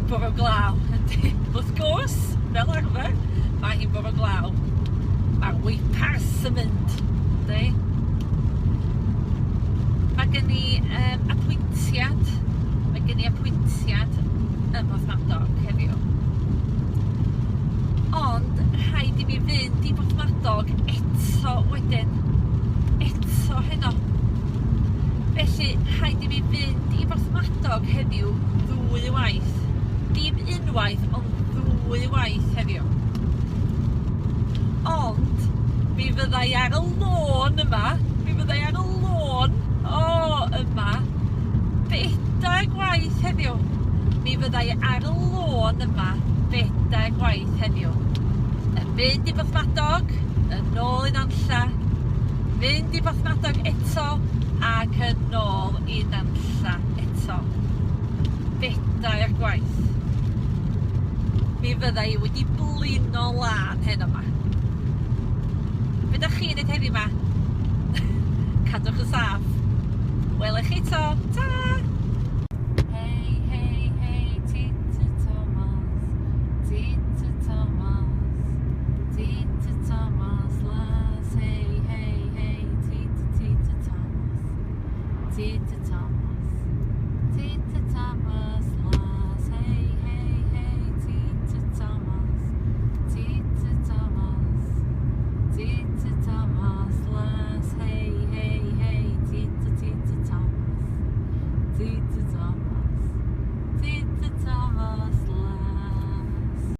bwrw glaw. Wrth gwrs, fel arfer, mae hi'n bwrw glaw. Mae'r weipars yn mynd. Mae gen i apwyntiad. Mae gen i apwyntiad ym Porthmadog heddiw. Ond rhaid i mi fynd i Porthmadog eto wedyn. Eto heno. Felly, rhaid i mi fynd i Porthmadog heddiw 2 waith. Dim unwaith, ond 2 waith heddiw. Ond, mi fyddai ar y lôn yma, yma, 4 gwaith heddiw. Mi fyddai ar y lôn yma, 4 gwaith heddiw. Yn mynd i Porthmadog, yn ôl i Nantlla, fynd i Porthmadog eto, ac yn ôl i Nantlla eto. 4 gwaith. Mi fyddai wedi blino lan hyn yma. Be da chi'n neud heddiw yma? Cadwch yn saff. Welech chi to. Ta! Hei, hei, hei, Titw Tomos. Titw Tomos. Titw Tomos las. Hei, hei, hei, Titw Tomos. Titw Tomos. Titw Tomos las.